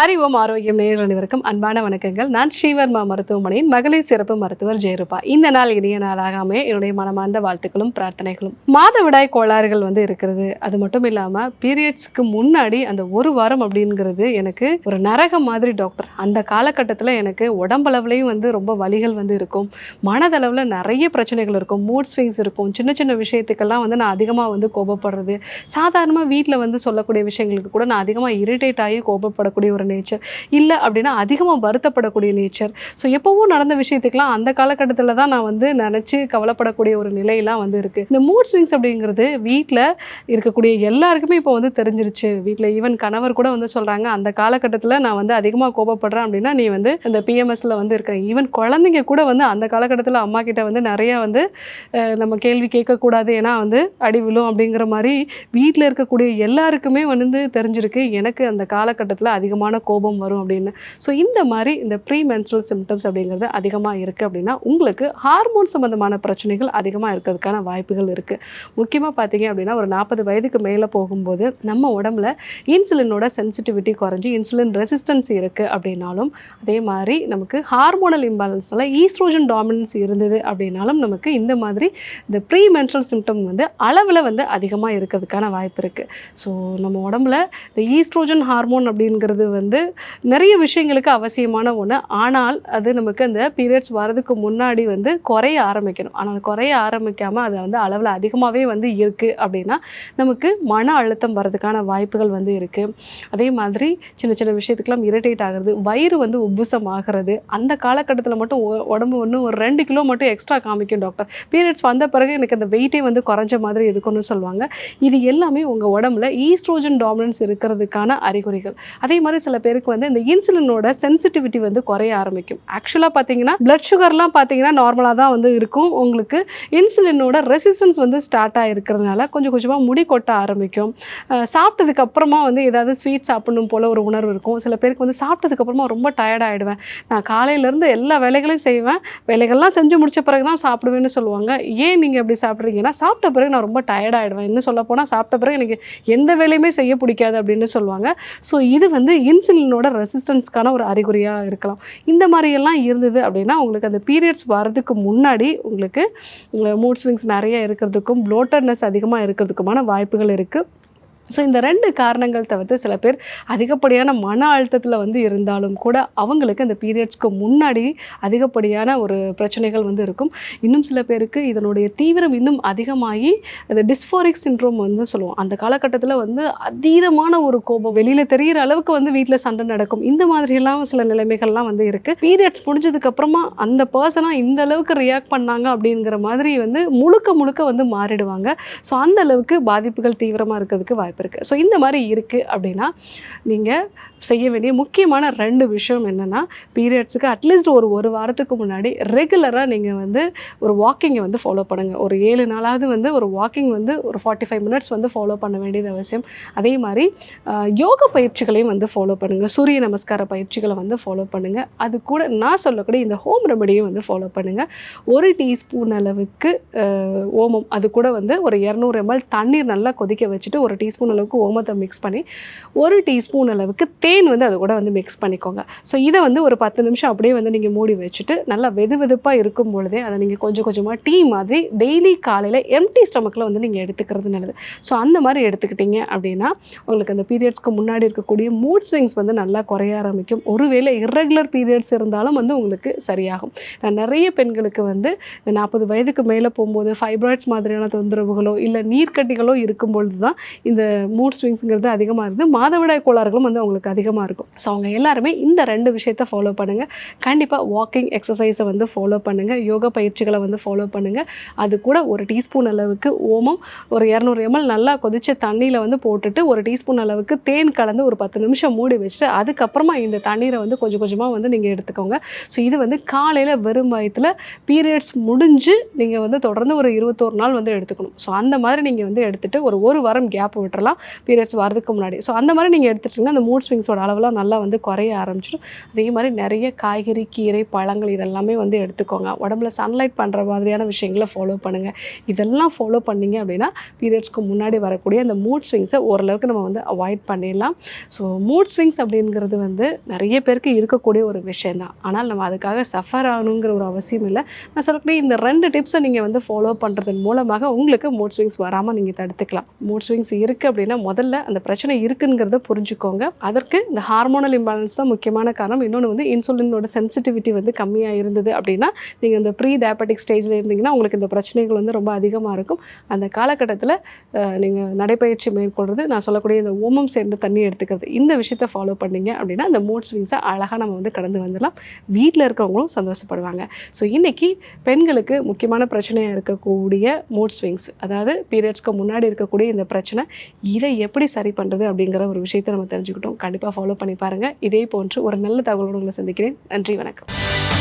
அறிவோம் ஆரோக்கியம் நேயர்கள் அனைவருக்கும் அன்பான வணக்கங்கள். நான் ஸ்ரீவர்மா மருத்துவமனையின் மகளிர் சிறப்பு மருத்துவர் ஜெயரூபா. இந்த நாள் இனிய நாளாகாமே என்னுடைய மனமார்ந்த வாழ்த்துக்களும் பிரார்த்தனைகளும். மாதவிடாய் கோளாறுகள் இருக்கிறது. அது மட்டும் இல்லாமல் பீரியட்ஸ்க்கு முன்னாடி அந்த ஒரு வாரம் அப்படிங்கிறது எனக்கு ஒரு நரகம் மாதிரி டாக்டர். அந்த காலகட்டத்தில் எனக்கு உடம்பளவுலையும் ரொம்ப வலிகள் இருக்கும், மனதளவில் நிறைய பிரச்சனைகள் இருக்கும், மூட் ஸ்விங்ஸ் இருக்கும். சின்ன சின்ன விஷயத்துக்கெல்லாம் நான் அதிகமாக கோபப்படுறது, சாதாரணமாக வீட்டில் சொல்லக்கூடிய விஷயங்களுக்கு கூட நான் அதிகமாக இரிட்டேட் ஆகி கோபப்படக்கூடிய ஒரு நேச்சர், இல்லை அப்படின்னா அதிகமாக வருத்தப்படக்கூடிய நேச்சர். ஸோ எப்போவும் நடந்த விஷயத்துக்கெலாம் அந்த காலகட்டத்தில் தான் நான் நினச்சி கவலைப்படக்கூடிய ஒரு நிலையெல்லாம் இருக்குது. இந்த மூட் ஸ்விங்ஸ் அப்படிங்கிறது வீட்டில் இருக்கக்கூடிய எல்லாருக்குமே இப்போ தெரிஞ்சிருச்சு. வீட்டில் ஈவன் கணவர் கூட சொல்கிறாங்க, அந்த காலகட்டத்தில் நான் அதிகமாக கோபப்படுறேன் அப்படின்னா நீ இந்த பிஎம்எஸ்ல இருக்க. ஈவன் குழந்தைங்க கூட அந்த காலகட்டத்தில் அம்மா கிட்ட நிறைய நம்ம கேள்வி கேட்கக்கூடாது, ஏன்னா அடி விழும் அப்படிங்கிற மாதிரி வீட்டில் இருக்கக்கூடிய எல்லாருக்குமே தெரிஞ்சிருக்கு எனக்கு அந்த காலகட்டத்தில் அதிகமான கோபம் வரும் அப்படின்னு. ஸோ இந்த மாதிரி இந்த ப்ரீ மென்ஸ்ட்ரல் சிம்டம்ஸ் அப்படிங்கிறது அதிகமாக இருக்குது அப்படின்னா உங்களுக்கு ஹார்மோன் சம்மந்தமான பிரச்சனைகள் அதிகமாக இருக்கிறதுக்கான வாய்ப்புகள் இருக்குது. முக்கியமாக பார்த்தீங்க அப்படின்னா ஒரு 40 வயதுக்கு மேலே போகும்போது நம்ம உடம்புல இன்சுலினோட சென்சிட்டிவிட்டி குறைஞ்சி இன்சுலின் ரெசிஸ்டன்ஸ் இருக்குது அப்படின்னாலும், அதே மாதிரி நமக்கு ஹார்மோனல் இம்பேலன்ஸ்னால ஈஸ்ட்ரோஜன் டாமினன்ஸ் இருந்தது அப்படின்னாலும் நமக்கு இந்த மாதிரி இந்த ப்ரீ மென்ஸ்ட்ரல் சிம்டம் அளவில் அதிகமாக இருக்கிறதுக்கான வாய்ப்பு இருக்குது. ஸோ நம்ம உடம்புல இந்த ஈஸ்ட்ரோஜன் ஹார்மோன் அப்படிங்கிறது நிறைய விஷயங்களுக்கு அவசியமான ஒன்று. ஆனால் அது நமக்கு அந்த பீரியட்ஸ் வரதுக்கு முன்னாடி குறைய ஆரம்பிக்கணும். ஆனால் குறைய ஆரம்பிக்காமல் அது அளவில் அதிகமாகவே இருக்குது அப்படின்னா நமக்கு மன அழுத்தம் வரதுக்கான வாய்ப்புகள் இருக்குது. அதே மாதிரி சின்ன சின்ன விஷயத்துக்கெல்லாம் இரிட்டேட் ஆகிறது, வயிறு உப்புசம் ஆகிறது. அந்த காலகட்டத்தில் மட்டும் உடம்பு ஒரு 2 கிலோ மட்டும் எக்ஸ்ட்ரா காமிக்கும் டாக்டர். பீரியட்ஸ் வந்த பிறகு எனக்கு அந்த வெயிட்டே குறைஞ்ச மாதிரி இருக்குன்னு சொல்லுவாங்க. இது எல்லாமே உங்கள் உடம்புல ஈஸ்ட்ரோஜன் டாமினன்ஸ் இருக்கிறதுக்கான அறிகுறிகள். அதே மாதிரி சில பேருக்கு இந்த இன்சுலினோட சென்சிட்டிவிட்டி குறைய ஆரம்பிக்கும். ஆக்சுவலாக பார்த்தீங்கன்னா பிளட் சுகர்லாம் பார்த்தீங்கன்னா நார்மலாக தான் இருக்கும். உங்களுக்கு இன்சுலினோட ரெசிஸ்டன்ஸ் ஸ்டார்ட் ஆகிருக்கிறதுனால கொஞ்சம் கொஞ்சமாக முடி கொட்ட ஆரம்பிக்கும். சாப்பிட்டதுக்கு அப்புறமா ஏதாவது ஸ்வீட் சாப்பிடணும் போல் ஒரு உணர்வு இருக்கும். சில பேருக்கு சாப்பிட்டதுக்கு அப்புறமா ரொம்ப டயர்ட் ஆகிடுவேன், நான் காலையிலேருந்து எல்லா வேலைகளையும் செய்வேன், வேலைகள்லாம் செஞ்சு முடிச்ச பிறகு தான் சாப்பிடுவேன்னு சொல்லுவாங்க. ஏன் நீங்கள் எப்படி சாப்பிட்றீங்கன்னா, சாப்பிட்ட பிறகு நான் ரொம்ப டயர்ட் ஆகிடுவேன், இன்னும் சொல்ல போனால் சாப்பிட்ட பிறகு எனக்கு எந்த வேலையுமே செய்ய பிடிக்காது அப்படின்னு சொல்லுவாங்க. ஸோ இது இன்சுலினோட ரெசிஸ்டன்ஸ்க்கான ஒரு அறிகுறியாக இருக்கலாம். இந்த மாதிரியெல்லாம் இருந்தது அப்படின்னா உங்களுக்கு அந்த பீரியட்ஸ் வரதுக்கு முன்னாடி உங்களுக்கு மூட் ஸ்விங்ஸ் நிறைய இருக்கிறதுக்கும் ப்ளோட்டட்னஸ் அதிகமாக இருக்கிறதுக்குமான வாய்ப்புகள் இருக்குது. ஸோ இந்த 2 காரணங்கள் தவிர்த்து சில பேர் அதிகப்படியான மன அழுத்தத்தில் இருந்தாலும் கூட அவங்களுக்கு அந்த பீரியட்ஸ்க்கு முன்னாடி அதிகப்படியான ஒரு பிரச்சனைகள் இருக்கும். இன்னும் சில பேருக்கு இதனுடைய தீவிரம் இன்னும் அதிகமாகி அந்த டிஸ்ஃபோரிக் சிண்ட்ரோம் சொல்லுவோம். அந்த காலகட்டத்தில் அதீதமான ஒரு கோபம், வெளியில் தெரிகிற அளவுக்கு வீட்டில் சண்டை நடக்கும். இந்த மாதிரியெல்லாம் சில நிலைமைகள்லாம் இருக்குது. பீரியட்ஸ் முடிஞ்சதுக்கப்புறமா அந்த பர்சனாக இந்த அளவுக்கு ரியாக்ட் பண்ணாங்க அப்படிங்கிற மாதிரி முழுக்க முழுக்க மாறிடுவாங்க. ஸோ அந்த அளவுக்கு பாதிப்புகள் தீவிரமாக இருக்கிறதுக்கு வாய்ப்பு இருக்குது. ஸோ இந்த மாதிரி இருக்குது அப்படின்னா நீங்கள் செய்ய வேண்டிய முக்கியமான 2 விஷயம் என்னென்னா, பீரியட்ஸுக்கு அட்லீஸ்ட் ஒரு வாரத்துக்கு முன்னாடி ரெகுலராக நீங்கள் ஒரு வாக்கிங்கை ஃபாலோ பண்ணுங்கள். ஒரு 7 நாளாவது ஒரு வாக்கிங் ஒரு 45 மினிட்ஸ் ஃபாலோ பண்ண வேண்டியது அவசியம். அதே மாதிரி யோகா பயிற்சிகளையும் ஃபாலோ பண்ணுங்கள். சூரிய நமஸ்கார பயிற்சிகளை ஃபாலோ பண்ணுங்கள். அது கூட நான் சொல்லக்கூடிய இந்த ஹோம் ரெமடியும் ஃபாலோ பண்ணுங்கள். 1 டீஸ்பூன் அளவுக்கு ஓமம், அது கூட ஒரு 200 ml தண்ணீர் நல்லா கொதிக்க வச்சுட்டு 1 டீஸ்பூன் அளவுக்கு ஓமத்தை மிக்ஸ் பண்ணி 1 டீஸ்பூன் அளவுக்கு தேன் அது கூட மிக்ஸ் பண்ணிக்கோங்க. ஸோ இதை ஒரு 10 நிமிஷம் அப்படியே நீங்கள் மூடி வச்சுட்டு நல்லா வெது வெதுப்பாக இருக்கும் பொழுதே அதை நீங்கள் கொஞ்சம் கொஞ்சமாக டீ மாதிரி டெய்லி காலையில் எம்டி ஸ்டமக்கில் நீங்கள் எடுத்துக்கிறது நல்லது. ஸோ அந்த மாதிரி எடுத்துக்கிட்டீங்க அப்படின்னா உங்களுக்கு அந்த பீரியட்ஸ்க்கு முன்னாடி இருக்கக்கூடிய மூட் ஸ்விங்ஸ் நல்லா குறைய ஆரம்பிக்கும். ஒருவேளை இர்ரெகுலர் பீரியட்ஸ் இருந்தாலும் உங்களுக்கு சரியாகும். நான் நிறைய பெண்களுக்கு 40 வயதுக்கு மேலே போகும்போது ஃபைப்ராய்ட்ஸ் மாதிரியான தொந்தரவுகளோ இல்லை நீர்க்கட்டிகளோ இருக்கும்பொழுது தான் இந்த மூட் ஸ்விங்ஸுங்கிறது அதிகமாக இருக்குது. மாதவிடாய் கோளாறுகளும் அவங்களுக்கு அதிகமாக இருக்கும். ஸோ அவங்க எல்லாருமே இந்த 2 விஷயத்தை ஃபாலோ பண்ணுங்கள். கண்டிப்பாக வாக்கிங் எக்ஸசைஸை ஃபாலோ பண்ணுங்கள். யோகா பயிற்சிகளை ஃபாலோ பண்ணுங்கள். அது கூட 1 டீஸ்பூன் அளவுக்கு ஓமம், ஒரு 200 ml நல்லா கொதிச்ச தண்ணியில் போட்டுட்டு 1 டீஸ்பூன் அளவுக்கு தேன் கலந்து ஒரு 10 நிமிஷம் மூடி வச்சுட்டு அதுக்கப்புறமா இந்த தண்ணீரை கொஞ்சம் கொஞ்சமாக நீங்கள் எடுத்துக்கோங்க. ஸோ இது காலையில் வெறும் வயிற்றில் பீரியட்ஸ் முடிஞ்சு நீங்கள் தொடர்ந்து ஒரு 21 நாள் எடுத்துக்கணும். ஸோ அந்த மாதிரி நீங்கள் எடுத்துகிட்டு ஒரு வாரம் கேப் விட்டுறலாம். எடுத்துக்கலாம் பீரியட்ஸ் வரதுக்கு முன்னாடி. ஸோ அந்த மாதிரி நீங்கள் எடுத்துட்டிங்கன்னா அந்த மூட் ஸ்விங்ஸோட அளவெல்லாம் நல்லா வந்து குறைய ஆரம்பிச்சிடும். அதே மாதிரி நிறைய காய்கறி, கீரை, பழங்கள் இதெல்லாமே வந்து எடுத்துக்கோங்க. உடம்புல சன்லைட் பண்ணுற மாதிரியான விஷயங்களை ஃபாலோ பண்ணுங்கள். இதெல்லாம் ஃபாலோ பண்ணிங்க அப்படின்னா பீரியட்ஸ்க்கு முன்னாடி வரக்கூடிய அந்த மூட் ஸ்விங்ஸை ஓரளவுக்கு நம்ம வந்து அவாய்ட் பண்ணிடலாம். ஸோ மூட் ஸ்விங்ஸ் அப்படிங்கிறது வந்து நிறைய பேருக்கு இருக்கக்கூடிய ஒரு விஷயந்தான். ஆனால் நம்ம அதுக்காக சஃபர் ஆகணுங்கிற ஒரு அவசியம் இல்லை. நான் சொல்லக்கூடிய இந்த 2 டிப்ஸை நீங்கள் வந்து ஃபாலோ பண்ணுறதன் மூலமாக உங்களுக்கு மூட் ஸ்விங்ஸ் வராமல் நீங்கள் தடுத்துக்கலாம். மூட் ஸ்விங்ஸ் இருக்குது அப்படின்னா முதல்ல அந்த பிரச்சனை இருக்குங்கிறத புரிஞ்சுக்கோங்க. அதற்கு இந்த ஹார்மோனல் இம்பேலன்ஸ் தான் முக்கியமான காரணம். இன்னொன்று வந்து இன்சுலினோட சென்சிட்டிவிட்டி வந்து கம்மியாக இருந்தது அப்படின்னா நீங்கள் இந்த ப்ரீ டயபெட்டிக் ஸ்டேஜில் இருந்தீங்கன்னா உங்களுக்கு இந்த பிரச்சனைகள் வந்து ரொம்ப அதிகமாக இருக்கும். அந்த காலகட்டத்தில் நீங்கள் நடைப்பயிற்சி மேற்கொள்வது, நான் சொல்லக்கூடிய இந்த ஓமம் சேர்ந்த தண்ணி எடுத்துக்கிறது, இந்த விஷயத்தை ஃபாலோ பண்ணிங்க அப்படின்னா அந்த மூட் ஸ்விங்ஸை அழகாக நம்ம வந்து கடந்து வந்துடலாம். வீட்டில் இருக்கிறவங்களும் சந்தோஷப்படுவாங்க. ஸோ இன்றைக்கி பெண்களுக்கு முக்கியமான பிரச்சனையாக இருக்கக்கூடிய மூட் ஸ்விங்ஸ், அதாவது பீரியட்ஸ்க்கு முன்னாடி இருக்கக்கூடிய இந்த பிரச்சனை, இதை எப்படி சரி பண்ணுறது அப்படிங்கிற ஒரு விஷயத்தை நம்ம தெரிஞ்சுக்கிட்டோம். கண்டிப்பாக ஃபாலோ பண்ணி பாருங்கள். இதே போன்று ஒரு நல்ல தகவலோடு உங்களை சந்திக்கிறேன். நன்றி, வணக்கம்.